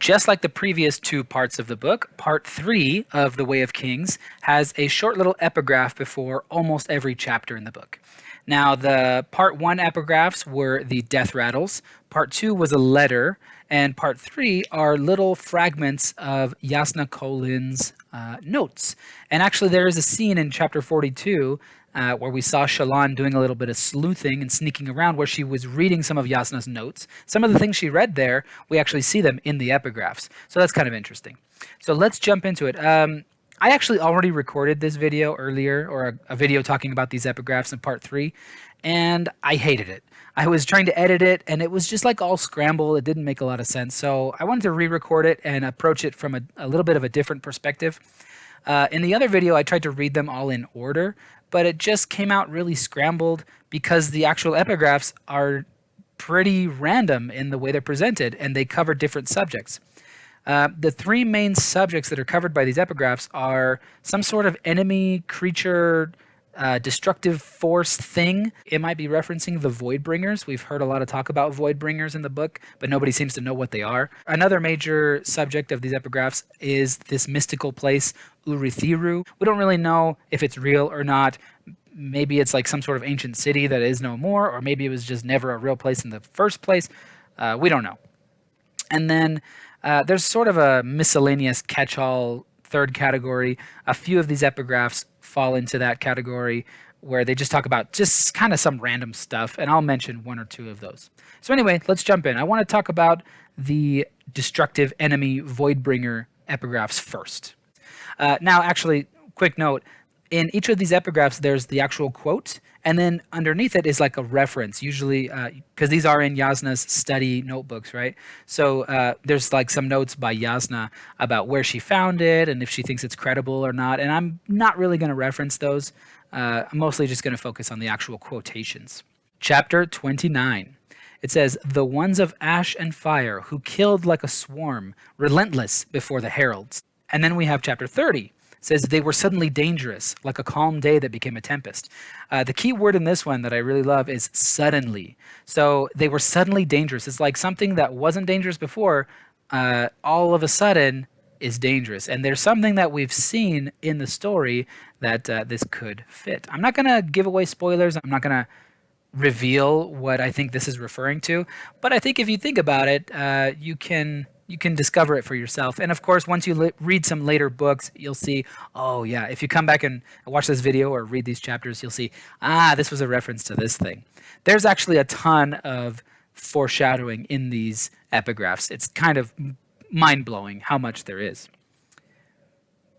Just like the previous two parts of the book, part 3 of The Way of Kings has a short little epigraph before almost every chapter in the book. Now, the part 1 epigraphs were the death rattles, part 2 was a letter, and part 3 are little fragments of Jasnah Kolin's notes. And actually, there is a scene in chapter 42 where we saw Shallan doing a little bit of sleuthing and sneaking around, where she was reading some of Jasnah's notes. Some of the things she read there, we actually see them in the epigraphs. So that's kind of interesting. So let's jump into it. I actually already recorded this video earlier, or a video talking about these epigraphs in part 3, and I hated it. I was trying to edit it, and it was just like all scrambled. It didn't make a lot of sense. So I wanted to re-record it and approach it from a little bit of a different perspective. In the other video, I tried to read them all in order, but it just came out really scrambled because the actual epigraphs are pretty random in the way they're presented, and they cover different subjects. The 3 main subjects that are covered by these epigraphs are some sort of enemy, creature, destructive force thing. It might be referencing the Voidbringers. We've heard a lot of talk about Voidbringers in the book, but nobody seems to know what they are. Another major subject of these epigraphs is this mystical place, Urithiru. We don't really know if it's real or not. Maybe it's like some sort of ancient city that is no more, or maybe it was just never a real place in the first place. We don't know. And then there's sort of a miscellaneous catch-all third category. A few of these epigraphs fall into that category where they just talk about just kind of some random stuff, and I'll mention 1 or 2 of those. So anyway, let's jump in. I want to talk about the destructive enemy Voidbringer epigraphs first. Now, actually, quick note, in each of these epigraphs, there's the actual quote, and then underneath it is like a reference, usually because these are in Jasnah's study notebooks, right? So there's like some notes by Jasnah about where she found it and if she thinks it's credible or not. And I'm not really going to reference those. I'm mostly just going to focus on the actual quotations. Chapter 29. It says, "The ones of ash and fire who killed like a swarm, relentless before the heralds." And then we have chapter 30. Says they were suddenly dangerous, like a calm day that became a tempest. The key word in this one that I really love is suddenly. So they were suddenly dangerous. It's like something that wasn't dangerous before, all of a sudden is dangerous. And there's something that we've seen in the story that this could fit. I'm not going to give away spoilers. I'm not going to reveal what I think this is referring to. But I think if you think about it, you can discover it for yourself. And of course, once you read some later books, you'll see, oh yeah, if you come back and watch this video or read these chapters, you'll see, this was a reference to this thing. There's actually a ton of foreshadowing in these epigraphs. It's kind of mind-blowing how much there is.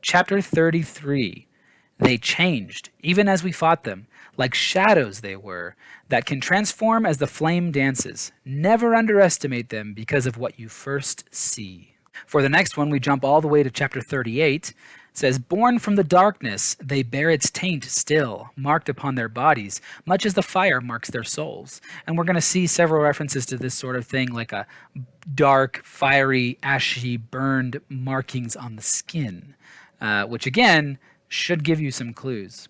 Chapter 33. They changed, even as we fought them, like shadows they were, that can transform as the flame dances. Never underestimate them because of what you first see. For the next one, we jump all the way to chapter 38. It says, "Born from the darkness, they bear its taint still, marked upon their bodies, much as the fire marks their souls." And we're going to see several references to this sort of thing, like a dark, fiery, ashy, burned markings on the skin, which again should give you some clues.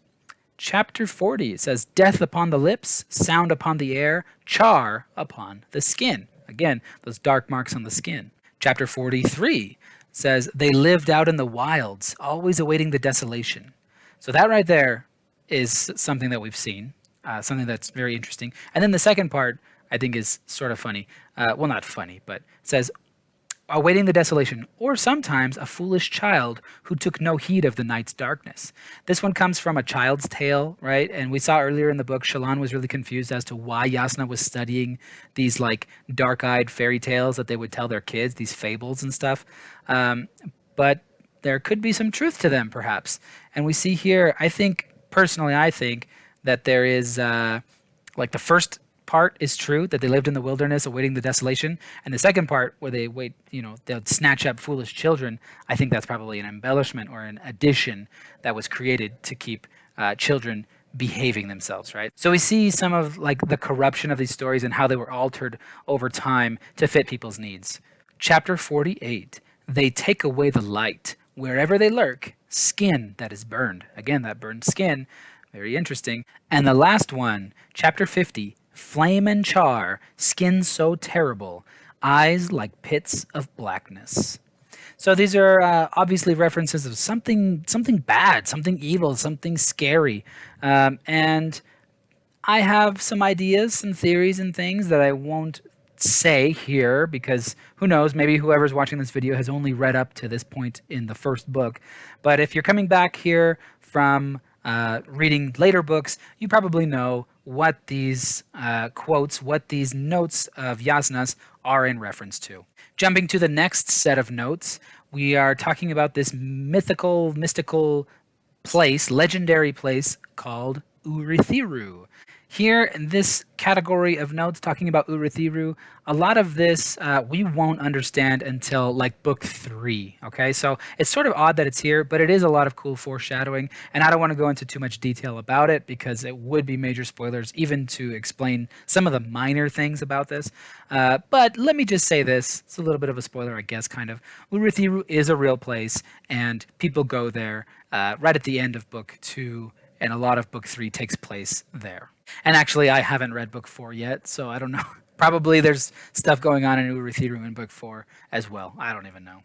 Chapter 40 says, "Death upon the lips, sound upon the air, char upon the skin." Again, those dark marks on the skin. Chapter 43 says, "They lived out in the wilds, always awaiting the desolation." So that right there is something that we've seen, something that's very interesting. And then the second part, I think, is sort of funny. Well, not funny, but it says, "Awaiting the desolation, or sometimes a foolish child who took no heed of the night's darkness." This one comes from a child's tale, right? And we saw earlier in the book, Shallan was really confused as to why Jasnah was studying these like dark-eyed fairy tales that they would tell their kids, these fables and stuff. But there could be some truth to them, perhaps. And we see here, I think that there is like the first part is true, that they lived in the wilderness awaiting the desolation, and the second part where they wait, they'll snatch up foolish children, I think that's probably an embellishment or an addition that was created to keep children behaving themselves, right? So we see some of like the corruption of these stories and how they were altered over time to fit people's needs. Chapter 48, "They take away the light wherever they lurk, skin that is burned." Again, that burned skin, very interesting. And the last one, chapter 50, "Flame and char, skin so terrible, eyes like pits of blackness. So these are obviously references of something bad, something evil, something scary, and I have some ideas, some theories, and things that I won't say here because who knows, maybe whoever's watching this video has only read up to this point in the first book. But if you're coming back here from reading later books, you probably know what these quotes, what these notes of Jasnah's are in reference to. Jumping to the next set of notes, we are talking about this mystical place, legendary place called Urithiru. Here in this category of notes talking about Urithiru, a lot of this we won't understand until like book 3, okay? So it's sort of odd that it's here, but it is a lot of cool foreshadowing, and I don't want to go into too much detail about it because it would be major spoilers even to explain some of the minor things about this. But let me just say this, it's a little bit of a spoiler, I guess, kind of. Urithiru is a real place, and people go there right at the end of book 2, and a lot of book 3 takes place there. And actually, I haven't read book 4 yet, so I don't know. Probably there's stuff going on in Urithiru in book 4 as well. I don't even know.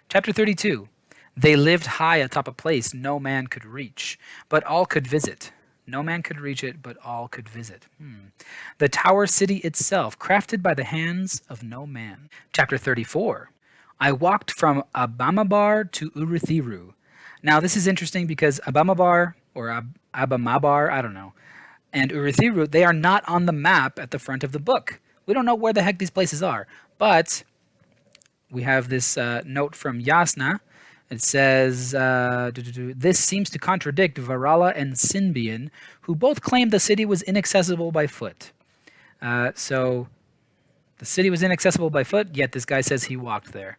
Chapter 32. They lived high atop a place no man could reach, but all could visit. No man could reach it, but all could visit. The tower city itself, crafted by the hands of no man. Chapter 34. I walked from Abamabar to Urithiru. Now, this is interesting because Abamabar, or Abamabar, I don't know, and Urithiru, they are not on the map at the front of the book. We don't know where the heck these places are, but we have this note from Jasnah. It says, this seems to contradict Varala and Sinbian, who both claimed the city was inaccessible by foot. So the city was inaccessible by foot, yet this guy says he walked there.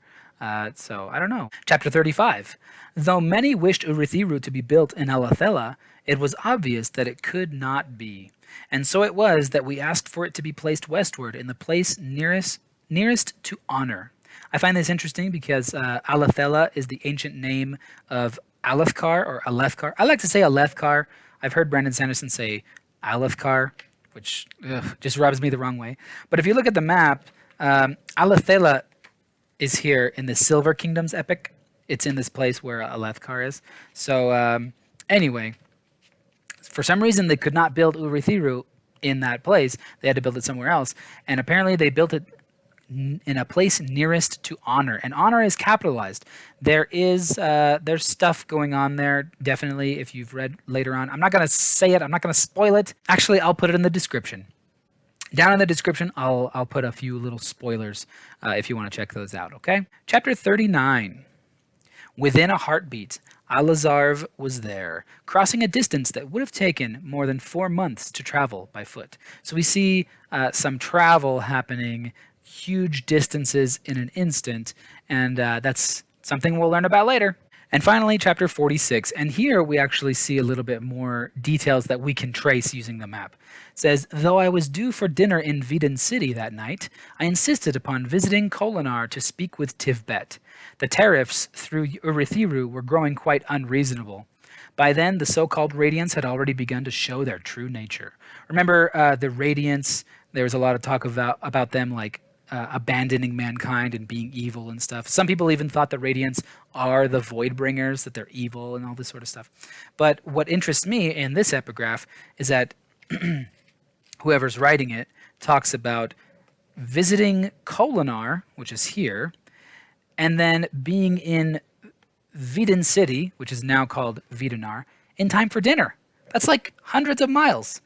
So I don't know. Chapter 35. Though many wished Urithiru to be built in Alathela, it was obvious that it could not be. And so it was that we asked for it to be placed westward in the place nearest to honor. I find this interesting because Alathela is the ancient name of Alethkar or Alethkar. I like to say Alethkar. I've heard Brandon Sanderson say Alethkar, which just rubs me the wrong way. But if you look at the map, Alathela is here in the Silver Kingdoms epic. It's in this place where Alethkar is. So anyway, for some reason they could not build Urithiru in that place. They had to build it somewhere else. And apparently they built it in a place nearest to honor. And honor is capitalized. There's stuff going on there, definitely, if you've read later on. I'm not going to say it. I'm not going to spoil it. Actually, I'll put it in the description. Down in the description, I'll put a few little spoilers if you want to check those out, okay? Chapter 39. Within a heartbeat, Alazarv was there, crossing a distance that would have taken more than 4 months to travel by foot. So we see some travel happening, huge distances in an instant, and that's something we'll learn about later. And finally, chapter 46, and here we actually see a little bit more details that we can trace using the map. It says, though I was due for dinner in Vidin City that night, I insisted upon visiting Kolinar to speak with Tivbet. The tariffs through Urithiru were growing quite unreasonable. By then, the so-called Radiants had already begun to show their true nature. Remember the Radiants, there was a lot of talk about them like abandoning mankind and being evil and stuff. Some people even thought the Radiants are the Voidbringers, that they're evil and all this sort of stuff. But what interests me in this epigraph is that whoever's writing it talks about visiting Kolinar, which is here, and then being in Vidin City, which is now called Vidinar, in time for dinner. That's like hundreds of miles.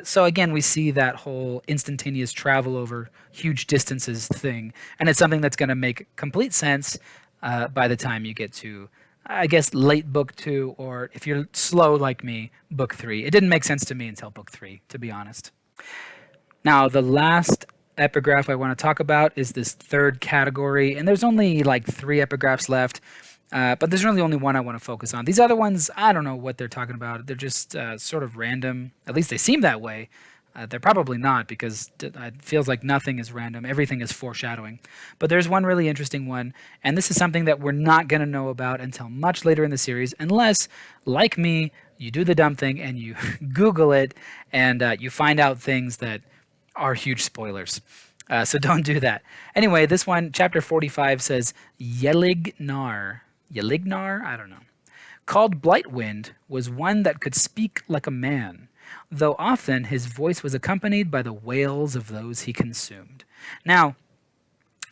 So again, we see that whole instantaneous travel over huge distances thing, and it's something that's going to make complete sense by the time you get to, I guess, late book 2, or if you're slow like me, book 3. It didn't make sense to me until book 3, to be honest. Now, the last epigraph I want to talk about is this third category, and there's only like 3 epigraphs left. But there's really only one I want to focus on. These other ones, I don't know what they're talking about. They're just sort of random. At least they seem that way. They're probably not, because it feels like nothing is random. Everything is foreshadowing. But there's one really interesting one, and this is something that we're not going to know about until much later in the series, unless, like me, you do the dumb thing and you Google it and you find out things that are huge spoilers. So don't do that. Anyway, this one, chapter 45, says Yelignar. Yelignar? I don't know. Called Blightwind, was one that could speak like a man, though often his voice was accompanied by the wails of those he consumed. Now,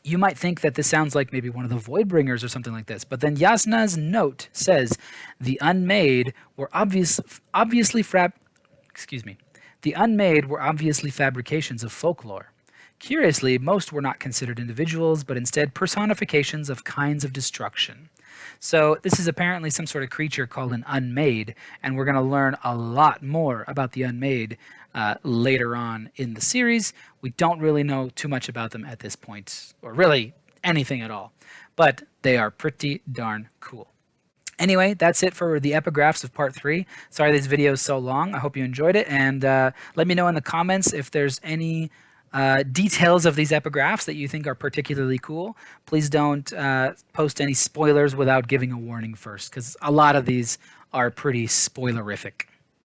you might think that this sounds like maybe one of the Voidbringers or something like this, but then Jasnah's note says the Unmade were obviously the Unmade were obviously fabrications of folklore. Curiously, most were not considered individuals, but instead personifications of kinds of destruction. So this is apparently some sort of creature called an Unmade, and we're going to learn a lot more about the Unmade later on in the series. We don't really know too much about them at this point, or really anything at all, but they are pretty darn cool. Anyway, that's it for the epigraphs of part 3. Sorry this video is so long. I hope you enjoyed it, and let me know in the comments if there's any details of these epigraphs that you think are particularly cool. Please don't post any spoilers without giving a warning first, because a lot of these are pretty spoilerific.